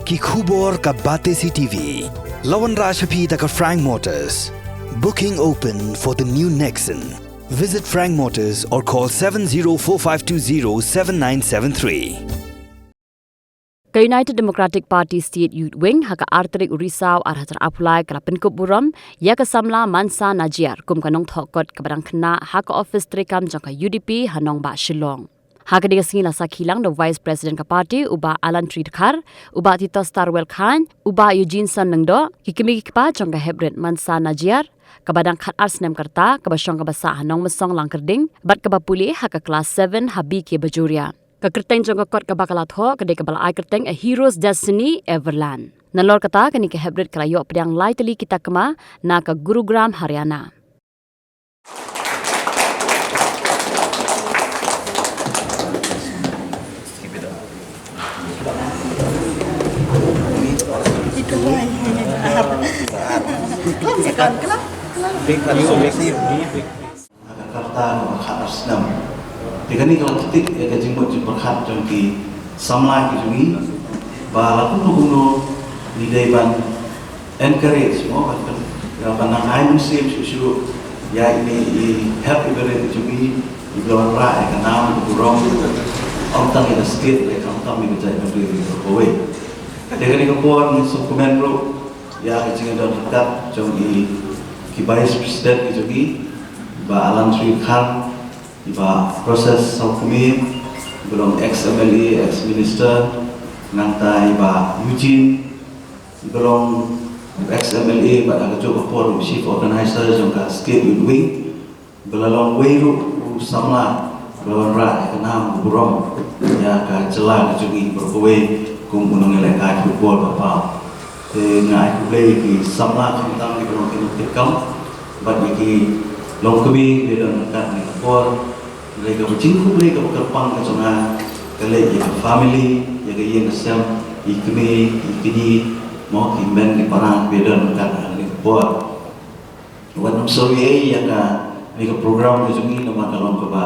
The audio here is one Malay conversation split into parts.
Ki khubor ka Bate CTV. Lawan Rashaphi taka Frank Motors. Booking open for the new Nexon. Visit Frank Motors or call 7045207973. Ka United Democratic Party State Youth Wing haka Arterik Urisau arhatar apulai kala penkop buram ya kasamla Mansa Najiar kum kanong thokot kabarang kena haka office trekam jangka UDP hanong ba Shillong. Haka diga singila sakhilang the Vice President ka party uba Alan Tridkhar, uba Tito Starwell Khan, uba Eugene Sanangdo, kikimi kikpa jangka Hebret Mansa Najiar, kabadang khat arsnem karta kabasyong kabasa hanong mesong langkerding, bat kabapuli haka class 7 habi ke bajuria. Kakerteng jangka kot kabakalat ho kadai kabala ai kerteng A Hero's Destiny Everland. Nalor kata kani ke Hebret kalayo pedang lai teli kita kema na ka Gurugram Haryana. Jakarta khat asnam digani kalau titik ya kajimut berkhat jongki samla ki jungi ba lakuno kuno ni deban encourage mo kan panang ai musim susu ya ini help ibere jungi iblawan ra ka nam burong om tang ida state le kam tam mi jai beri kowe digani ko pon dokumen ro ya kajingan don dekat jongi ki vice president ki jungi ba Alan Tridkhar ba proses hukumim belum ex MLA ex minister ngantai ba Eugene belum ex MLA ba ada juga por chief organizer jangka state youth wing belalong weiru samla belum ra kenam burong ya ka celah jungi berkowe kum gunung eleka football bapa ngai play ki samla kentang di belum tikam ba ki long kami di dalam kat ni por mereka bercingku mereka berkerpang ke sana kali ya family ya yang kesem ikni mau kimben di parang beda kat ni por wan sorry ya ka mereka program ke jungi nama kalong ke ba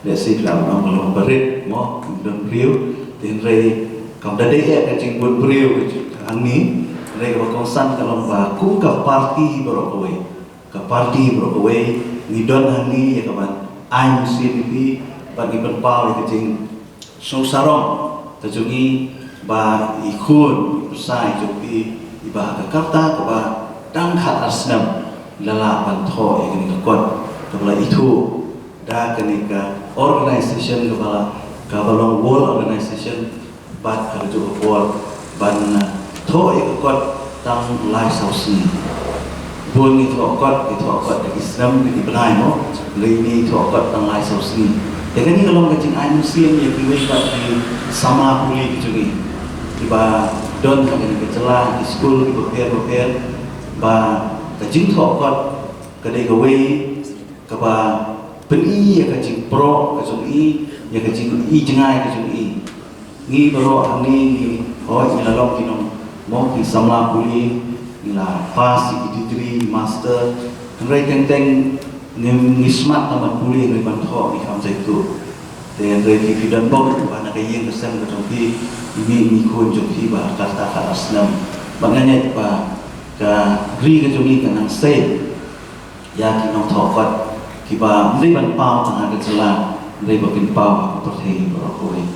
desi dalam kalong berit mau dan beliau dan rei kam dade ya ka cingkun beliau ani mereka berkonsan kalong ba ku ka party berokowe ka party berokowe ngidon hani ya kawan ai musim ini bagi penpau yang kecing sungsarong terjungi ba ikun besai jupi iba Jakarta keba dangkat asnam lala bantho yang kini kekot kepala itu dah kini ke organisation kabalong world organisation bat kerja world ban tho yang kekot tang lai sausi buat itu akad dari Islam di benai mo, ini itu akad tentang lain sosni. Dengan ini kalau kacing air musim yang dibuat di sama puli gitu ni, tiba don kami kecelah di school di beker, ba kacing itu akad kedai gawe, keba beni ya kacing pro kacing ya kacing jengai kacing ni bro ni oh ini lalong kinong mau di sama puli ila pas degree master mereka teng ngismat tamat kuliah di Bantho di kampus itu dan dari bidang bau pada kaya yang kesem kecuali ini kun joki bah kata asnam maknanya bah ke beri kecuali kenang say ya kinong thokot kiba mri ban pau tengah kecelah mri bakin pau aku percaya berokoi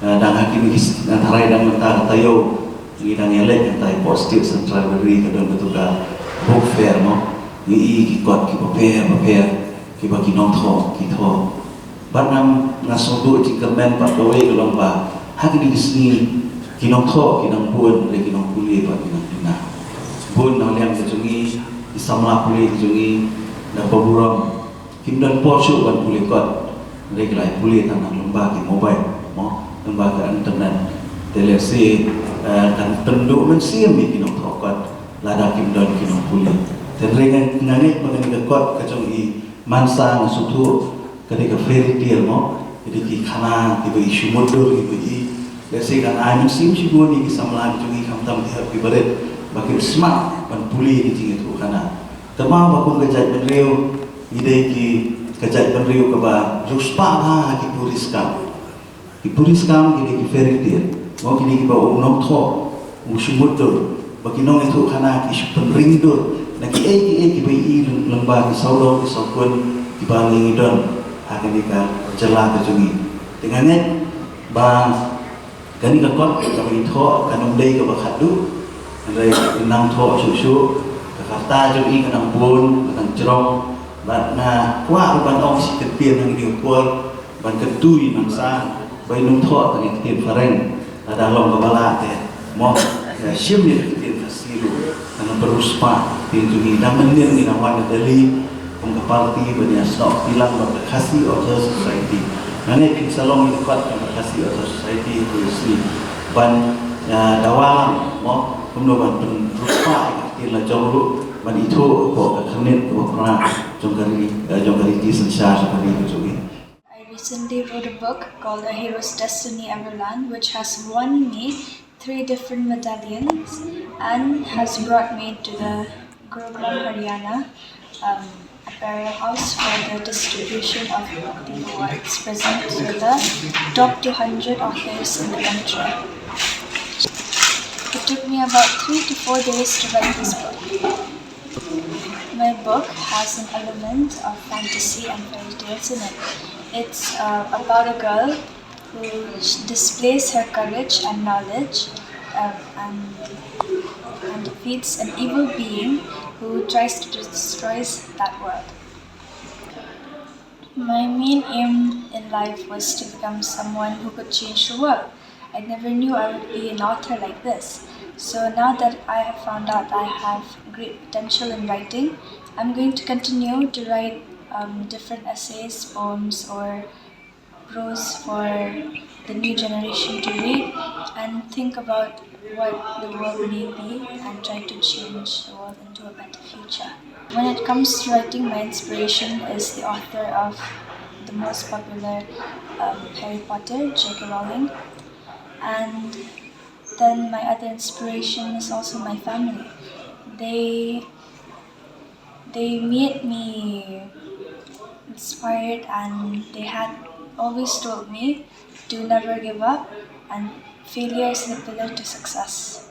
dan hakim tarai dan mentar tayo ngidang elek yang tay positif central beri kadang betuga book fair mo ni ikot ki paper ki bagi nongtho ki tho banam ngasodo cingkemen pak kowe kelong ba hak di sini ki nongtho ki nang pun le ki nong puli ba ki nang dina bun nang liang kejungi isamla puli kejungi na paburong kimdan posu ban puli kot le kelai puli tanang lembah ki mobile mo lembah ke internet telesi dan penduk mensiam di kinong thokot lada kimdon kinong puli dan dengan ngangit mengenai kekot kecungi mansa ngasutu ketika fairy tale mo jadi ki khana ki isu mundur ki lesi kan ai mensiam si boni ki samla kecungi kamtam di happy baret bagi smart ban puli ki ting itu khana tema bakun kejat benriu ide ki kejat benriu ke ba ruspa ha ki puriskam jadi ki fairy tale mau kini kita unok tho musyumudur bagi nong itu kana ki penrindur naki ki bai lembah ki saudo ki sokun ki baling idon akan dika jelah kejungi dengannya bang gani ka kot ka bagi tho kanong dei ka bakhadu andai nang tho susu ka kata jui kanang bun kanang jerong ban na kwa ban ong si ketien nang di kual ban ketui nang sa bai nung tho ka ni ketien fareng ada long ka bala te mo sim ni ketien kasiru kanang beruspa tinjungi dan menir ni nawan dali parti banyak stok bilang berkasih other society. Nane pin salong itu kuat berkasih other society itu sini. Ban dawalam mo kemudian ban rupa ilah jauh ban itu kok kenet kok pernah jongkari di sensar seperti itu juga. I recently wrote a book called A Hero's Destiny Everland, which has won me 3 different medallions and has brought me to the Gurugram, Haryana. A burial house for the distribution of the awards present to the top 200 authors in the country. It took me about 3 to 4 days to write this book. My book has an element of fantasy and fairy tales in it. It's about a girl who displays her courage and knowledge and defeats an evil being who tries to destroy that world. My main aim in life was to become someone who could change the world. I never knew I would be an author like this. So now that I have found out I have great potential in writing, I'm going to continue to write different essays, poems, or prose for the new generation to read and think about what the world may be and try to change the world into a better future. When it comes to writing, my inspiration is the author of the most popular Harry Potter, J.K. Rowling, and then my other inspiration is also my family. They made me inspired, and they had always told me to never give up, and failure is the pillar to success.